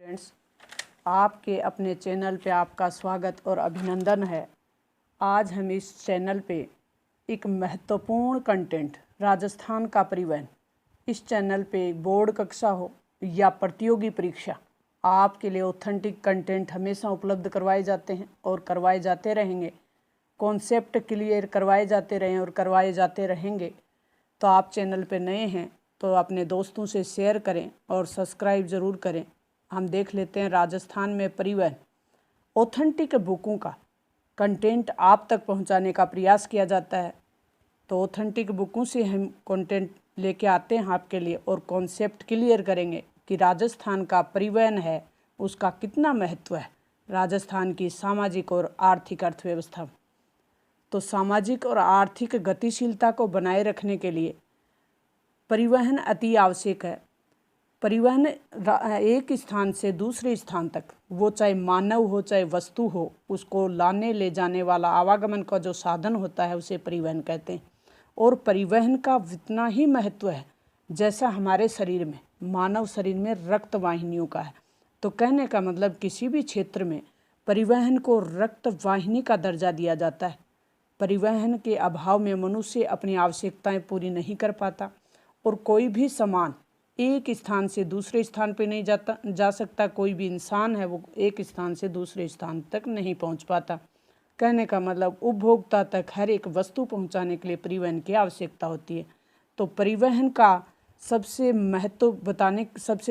Friends, आपके अपने channel पे आपका स्वागत और अभिनंदन है। आज हम इस चैनल पे एक महत्वपूर्ण कंटेंट राजस्थान का परिवहन, इस चैनल पे बोर्ड कक्षा हो या प्रतियोगी परीक्षा, आपके लिए ऑथेंटिक कंटेंट हमेशा उपलब्ध करवाए जाते हैं और करवाए जाते रहेंगे। कॉन्सेप्ट क्लियर करवाए जाते रहे और करवाए जाते रहेंगे। तो आप चैनल पे नए हैं तो अपने दोस्तों से शेयर करें और सब्सक्राइब ज़रूर करें। हम देख लेते हैं राजस्थान में परिवहन, ऑथेंटिक बुकों का कंटेंट आप तक पहुंचाने का प्रयास किया जाता है। तो ऑथेंटिक बुकों से हम कंटेंट लेके आते हैं आपके लिए और कॉन्सेप्ट क्लियर करेंगे कि राजस्थान का परिवहन है उसका कितना महत्व है राजस्थान की सामाजिक और आर्थिक अर्थव्यवस्था। तो सामाजिक और आर्थिक गतिशीलता को बनाए रखने के लिए परिवहन अति आवश्यक है। परिवहन एक स्थान से दूसरे स्थान तक, वो चाहे मानव हो चाहे वस्तु हो, उसको लाने ले जाने वाला आवागमन का जो साधन होता है उसे परिवहन कहते हैं। और परिवहन का उतना ही महत्व है जैसा हमारे शरीर में, मानव शरीर में रक्त वाहिनियों का है। तो कहने का मतलब किसी भी क्षेत्र में परिवहन को रक्त वाहिनी का दर्जा दिया जाता है। परिवहन के अभाव में मनुष्य अपनी आवश्यकताएं पूरी नहीं कर पाता और कोई भी सामान एक स्थान से दूसरे स्थान पे नहीं जा सकता। कोई भी इंसान है वो एक स्थान से दूसरे स्थान तक नहीं पहुंच पाता। कहने का मतलब उपभोक्ता तक हर एक वस्तु पहुंचाने के लिए परिवहन की आवश्यकता होती है। तो परिवहन का सबसे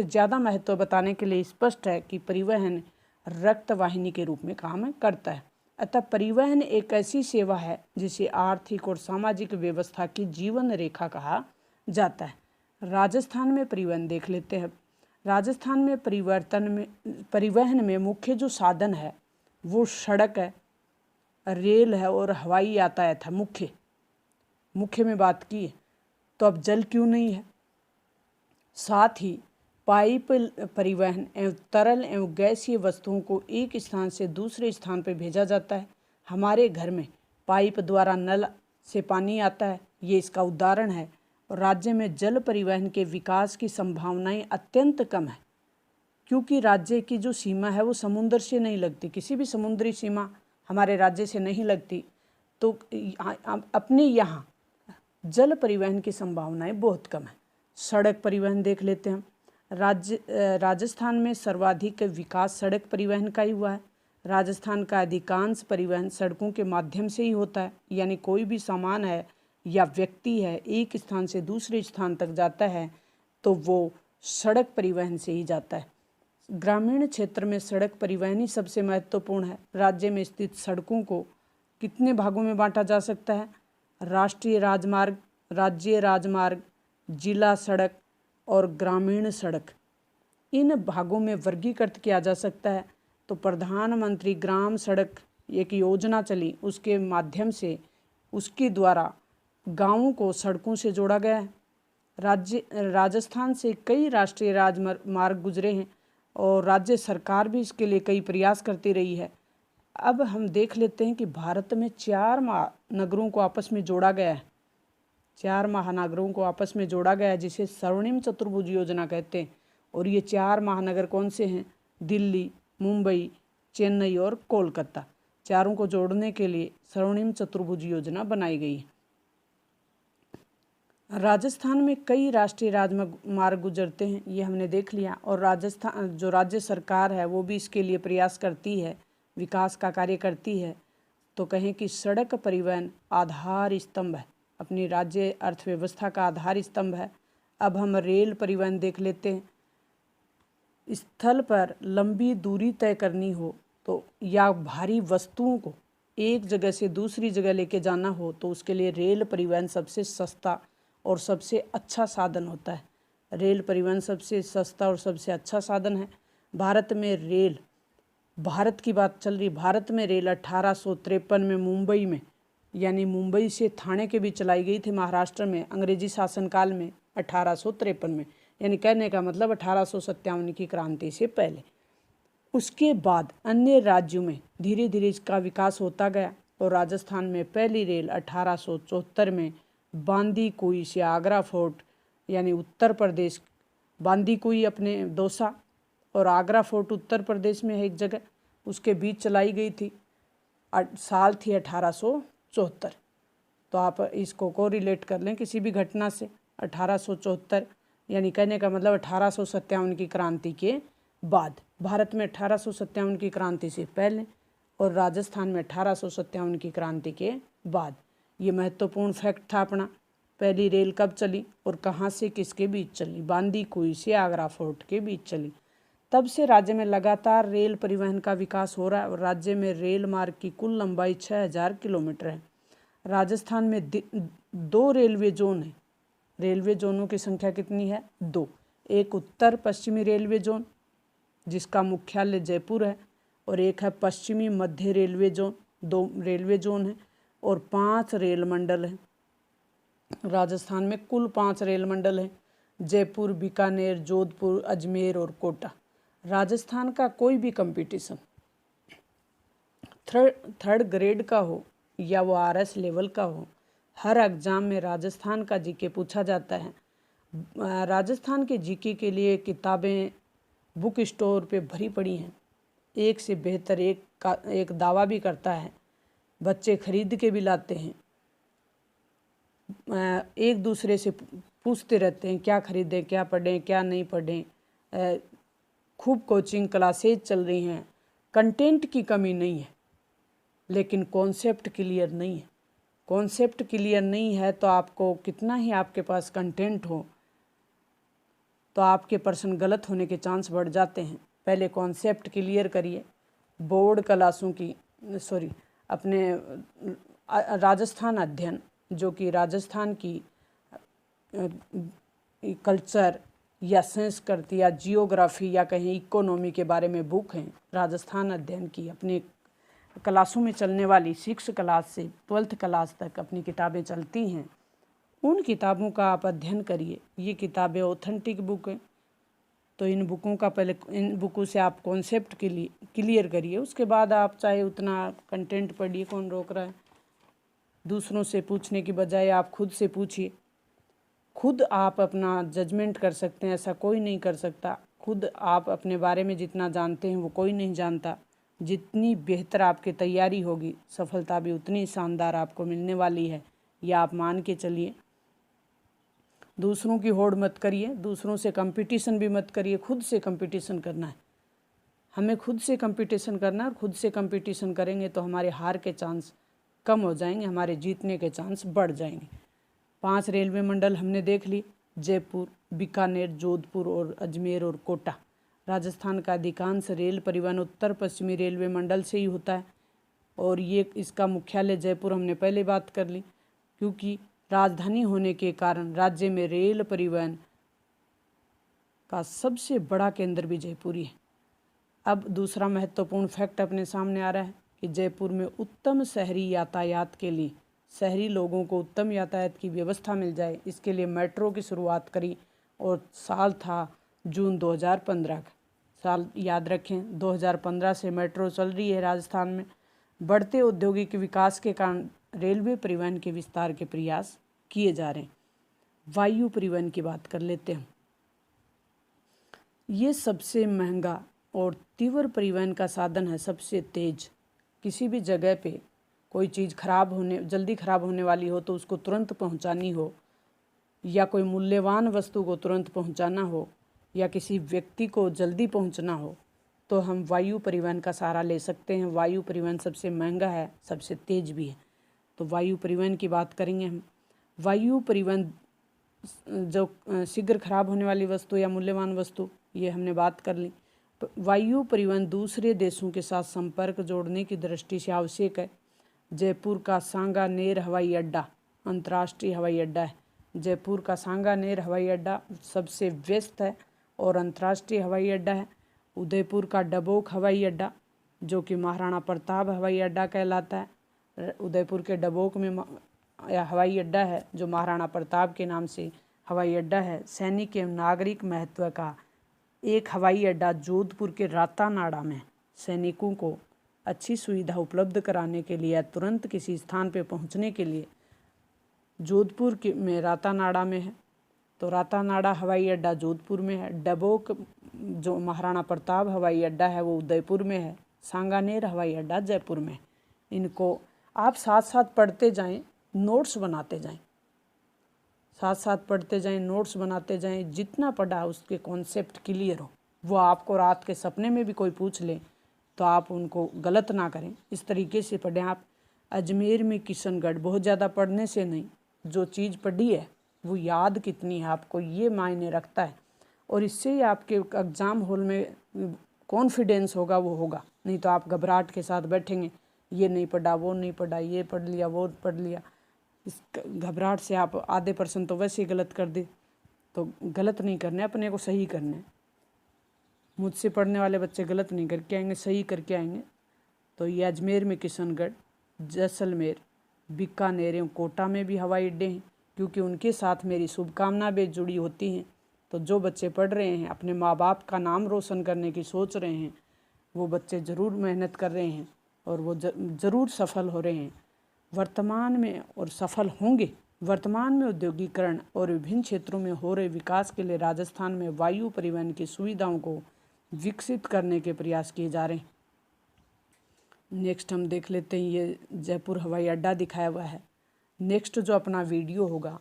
ज़्यादा महत्व बताने के लिए स्पष्ट है कि परिवहन रक्त वाहिनी के रूप में काम करता है। अतः परिवहन एक ऐसी सेवा है जिसे आर्थिक और सामाजिक व्यवस्था की जीवन रेखा कहा जाता है। राजस्थान में परिवहन देख लेते हैं। राजस्थान में परिवहन में मुख्य जो साधन है वो सड़क है, रेल है और हवाई यातायात है। मुख्य में बात की तो अब जल क्यों नहीं है। साथ ही पाइप परिवहन एवं तरल एवं गैसीय वस्तुओं को एक स्थान से दूसरे स्थान पर भेजा जाता है। हमारे घर में पाइप द्वारा नल से पानी आता है, ये इसका उदाहरण है। और राज्य में जल परिवहन के विकास की संभावनाएं अत्यंत कम है क्योंकि राज्य की जो सीमा है वो समुद्र से नहीं लगती। किसी भी समुद्री सीमा हमारे राज्य से नहीं लगती। तो अपने यहाँ जल परिवहन की संभावनाएं बहुत कम है। सड़क परिवहन देख लेते हैं। राजस्थान में सर्वाधिक विकास सड़क परिवहन का ही हुआ है। राजस्थान का अधिकांश परिवहन सड़कों के माध्यम से ही होता है, यानी कोई भी सामान है या व्यक्ति है एक स्थान से दूसरे स्थान तक जाता है तो वो सड़क परिवहन से ही जाता है। ग्रामीण क्षेत्र में सड़क परिवहन ही सबसे महत्वपूर्ण है। राज्य में स्थित सड़कों को कितने भागों में बांटा जा सकता है? राष्ट्रीय राजमार्ग, राज्य राजमार्ग, जिला सड़क और ग्रामीण सड़क, इन भागों में वर्गीकृत किया जा सकता है। तो प्रधानमंत्री ग्राम सड़क एक योजना चली, उसके माध्यम से उसके द्वारा गांवों को सड़कों से जोड़ा गया है। राजस्थान से कई राष्ट्रीय राजमार्ग गुजरे हैं और राज्य सरकार भी इसके लिए कई प्रयास करती रही है। अब हम देख लेते हैं कि भारत में 4 महानगरों को आपस में जोड़ा गया है। 4 महानगरों को आपस में जोड़ा गया है जिसे स्वर्णिम चतुर्भुज योजना कहते हैं। और ये 4 महानगर कौन से हैं? दिल्ली, मुंबई, चेन्नई और कोलकाता। चारों को जोड़ने के लिए स्वर्णिम चतुर्भुज योजना बनाई गई है। राजस्थान में कई राष्ट्रीय राजमार्ग गुजरते हैं, ये हमने देख लिया। और राजस्थान जो राज्य सरकार है वो भी इसके लिए प्रयास करती है, विकास का कार्य करती है। तो कहें कि सड़क परिवहन आधार स्तंभ है, अपनी राज्य अर्थव्यवस्था का आधार स्तंभ है। अब हम रेल परिवहन देख लेते हैं। स्थल पर लंबी दूरी तय करनी हो तो या भारी वस्तुओं को एक जगह से दूसरी जगह लेके जाना हो तो उसके लिए रेल परिवहन सबसे सस्ता और सबसे अच्छा साधन होता है। रेल परिवहन सबसे सस्ता और सबसे अच्छा साधन है। भारत की बात चल रही। भारत में रेल 1853 में मुंबई में, यानी मुंबई से थाने के बीच चलाई गई थी महाराष्ट्र में अंग्रेजी शासनकाल में 1853 में, यानी कहने का मतलब 1857 की क्रांति से पहले। उसके बाद अन्य राज्यों में धीरे धीरे इसका विकास होता गया और राजस्थान में पहली रेल 1874 में बांदीकुई से आगरा फोर्ट, यानी उत्तर प्रदेश, बांदीकुई अपने दौसा और आगरा फोर्ट उत्तर प्रदेश में है एक जगह, उसके बीच चलाई गई थी। साल थी 1874। तो आप इसको को रिलेट कर लें किसी भी घटना से। 1874 यानी कहने का मतलब 1857 की क्रांति के बाद। भारत में 1857 की क्रांति से पहले और राजस्थान में 1857 की क्रांति के बाद। ये महत्वपूर्ण फैक्ट था अपना। पहली रेल कब चली और कहाँ से किसके बीच चली? बांदी कुई से आगरा फोर्ट के बीच चली। तब से राज्य में लगातार रेल परिवहन का विकास हो रहा है और राज्य में रेल मार्ग की कुल लंबाई 6000 किलोमीटर है। राजस्थान में 2 रेलवे जोन है। रेलवे जोनों की संख्या कितनी है? 2। एक उत्तर पश्चिमी रेलवे जोन जिसका मुख्यालय जयपुर है, और एक है पश्चिमी मध्य रेलवे जोन। 2 रेलवे जोन हैं और 5 रेल मंडल हैं। राजस्थान में कुल 5 रेल मंडल हैं: जयपुर, बीकानेर, जोधपुर, अजमेर और कोटा। राजस्थान का कोई भी कंपटीशन थर्ड ग्रेड का हो या वो RS लेवल का हो, हर एग्ज़ाम में राजस्थान का जीके पूछा जाता है। राजस्थान के जीके के लिए किताबें बुक स्टोर पे भरी पड़ी हैं। एक से बेहतर एक दावा भी करता है। बच्चे खरीद के भी लाते हैं। एक दूसरे से पूछते रहते हैं क्या खरीदें, क्या पढ़ें, क्या नहीं पढ़ें। खूब कोचिंग क्लासेज चल रही हैं। कंटेंट की कमी नहीं है, लेकिन कॉन्सेप्ट क्लियर नहीं है। कॉन्सेप्ट क्लियर नहीं है तो आपको कितना ही आपके पास कंटेंट हो तो आपके प्रश्न गलत होने के चांस बढ़ जाते हैं। पहले कॉन्सेप्ट क्लियर करिए। बोर्ड क्लासों की अपने राजस्थान अध्ययन, जो कि राजस्थान की कल्चर या संस्कृति या जियोग्राफी या कहीं इकोनॉमी के बारे में बुक हैं, राजस्थान अध्ययन की अपने क्लासों में चलने वाली 6 क्लास से 12th क्लास तक अपनी किताबें चलती हैं। उन किताबों का आप अध्ययन करिए। ये किताबें ऑथेंटिक बुक हैं, तो इन बुकों से आप कॉन्सेप्ट के लिए क्लियर करिए। उसके बाद आप चाहे उतना कंटेंट पढ़िए, कौन रोक रहा है। दूसरों से पूछने की बजाय आप खुद से पूछिए। खुद आप अपना जजमेंट कर सकते हैं, ऐसा कोई नहीं कर सकता। खुद आप अपने बारे में जितना जानते हैं वो कोई नहीं जानता। जितनी बेहतर आपकी तैयारी होगी, सफलता भी उतनी शानदार आपको मिलने वाली है, यह आप मान के चलिए। दूसरों की होड़ मत करिए, दूसरों से कंपटीशन भी मत करिए, खुद से कंपटीशन करना है। हमें खुद से कंपटीशन करना है और खुद से कंपटीशन करेंगे तो हमारे हार के चांस कम हो जाएंगे, हमारे जीतने के चांस बढ़ जाएंगे। 5 रेलवे मंडल हमने देख ली: जयपुर, बीकानेर, जोधपुर और अजमेर और कोटा। राजस्थान का अधिकांश रेल परिवहन उत्तर पश्चिमी रेलवे मंडल से ही होता है और ये इसका मुख्यालय जयपुर हमने पहले बात कर ली, क्योंकि राजधानी होने के कारण राज्य में रेल परिवहन का सबसे बड़ा केंद्र भी जयपुर ही है। अब दूसरा महत्वपूर्ण फैक्ट अपने सामने आ रहा है कि जयपुर में उत्तम शहरी यातायात के लिए, शहरी लोगों को उत्तम यातायात की व्यवस्था मिल जाए, इसके लिए मेट्रो की शुरुआत करी और साल था जून 2015 का। साल याद रखें, 2015 से मेट्रो चल रही है राजस्थान में। बढ़ते औद्योगिक विकास के कारण रेलवे परिवहन के विस्तार के प्रयास किए जा रहे हैं। वायु परिवहन की बात कर लेते हैं। ये सबसे महंगा और तीव्र परिवहन का साधन है, सबसे तेज। किसी भी जगह पे कोई चीज़ जल्दी खराब होने वाली हो तो उसको तुरंत पहुंचानी हो, या कोई मूल्यवान वस्तु को तुरंत पहुंचाना हो, या किसी व्यक्ति को जल्दी पहुंचना हो, तो हम वायु परिवहन का सहारा ले सकते हैं। वायु परिवहन सबसे महंगा है, सबसे तेज भी है, तो वायु परिवहन की बात करेंगे हम। वायु परिवहन जो शीघ्र खराब होने वाली वस्तु या मूल्यवान वस्तु, ये हमने बात कर ली। वायु परिवहन दूसरे देशों के साथ संपर्क जोड़ने की दृष्टि से आवश्यक है। जयपुर का सांगानेर हवाई अड्डा अंतर्राष्ट्रीय हवाई अड्डा है। जयपुर का सांगानेर हवाई अड्डा सबसे व्यस्त है और अंतर्राष्ट्रीय हवाई अड्डा है। उदयपुर का डबोक हवाई अड्डा, जो कि महाराणा प्रताप हवाई अड्डा कहलाता है, उदयपुर के डबोक में हवाई अड्डा है जो महाराणा प्रताप के नाम से हवाई अड्डा है। सैनिक एवं नागरिक महत्व का एक हवाई अड्डा जोधपुर के रातानाड़ा में सैनिकों को अच्छी सुविधा उपलब्ध कराने के लिए, तुरंत किसी स्थान पर पहुंचने के लिए जोधपुर में रातानाड़ा में है, तो रातानाड़ा हवाई अड्डा जोधपुर में है। डबोक जो महाराणा प्रताप हवाई अड्डा है वो उदयपुर में है, सांगानेर हवाई अड्डा जयपुर में। इनको आप साथ साथ पढ़ते जाएं, नोट्स बनाते जाएं, साथ साथ पढ़ते जाएं, नोट्स बनाते जाएं। जितना पढ़ा उसके कॉन्सेप्ट क्लियर हो। वो आपको रात के सपने में भी कोई पूछ ले तो आप उनको गलत ना करें, इस तरीके से पढ़ें आप। अजमेर में किशनगढ़, बहुत ज़्यादा पढ़ने से नहीं, जो चीज़ पढ़ी है वो याद कितनी है आपको, ये मायने रखता है। और इससे ही आपके एग्ज़ाम हॉल में कॉन्फिडेंस होगा, वो होगा। नहीं तो आप घबराहट के साथ बैठेंगे, ये नहीं पढ़ा, वो नहीं पढ़ा, ये पढ़ लिया, वो पढ़ लिया। इस घबराहट से आप आधे % तो वैसे ही गलत कर दे। तो गलत नहीं करने, अपने को सही करना है। मुझसे पढ़ने वाले बच्चे गलत नहीं करके आएंगे, सही करके आएंगे। तो ये अजमेर में किशनगढ़, जैसलमेर, बीकानेर एवं कोटा में भी हवाई अड्डे हैं, क्योंकि उनके साथ मेरी शुभकामना भी जुड़ी होती हैं। तो जो बच्चे पढ़ रहे हैं, अपने माँ बाप का नाम रोशन करने की सोच रहे हैं, वो बच्चे ज़रूर मेहनत कर रहे हैं और वो ज़रूर सफल हो रहे हैं वर्तमान में, और सफल होंगे। वर्तमान में औद्योगिकरण और विभिन्न क्षेत्रों में हो रहे विकास के लिए राजस्थान में वायु परिवहन की सुविधाओं को विकसित करने के प्रयास किए जा रहे हैं। नेक्स्ट हम देख लेते हैं, ये जयपुर हवाई अड्डा दिखाया हुआ है। नेक्स्ट जो अपना वीडियो होगा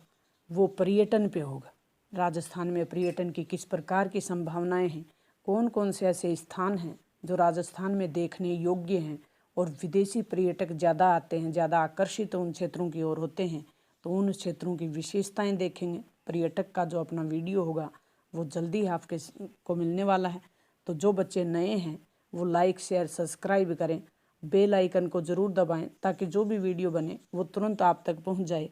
वो पर्यटन पे होगा। राजस्थान में पर्यटन की किस प्रकार की संभावनाएं हैं, कौन कौन से ऐसे स्थान हैं जो राजस्थान में देखने योग्य हैं और विदेशी पर्यटक ज़्यादा आते हैं, ज़्यादा आकर्षित उन क्षेत्रों की ओर होते हैं। तो उन क्षेत्रों की विशेषताएं देखेंगे। पर्यटक का जो अपना वीडियो होगा वो जल्दी आपके को मिलने वाला है। तो जो बच्चे नए हैं वो लाइक, शेयर, सब्सक्राइब करें, बेल आइकन को ज़रूर दबाएं ताकि जो भी वीडियो बने वो तुरंत आप तक पहुंच जाए।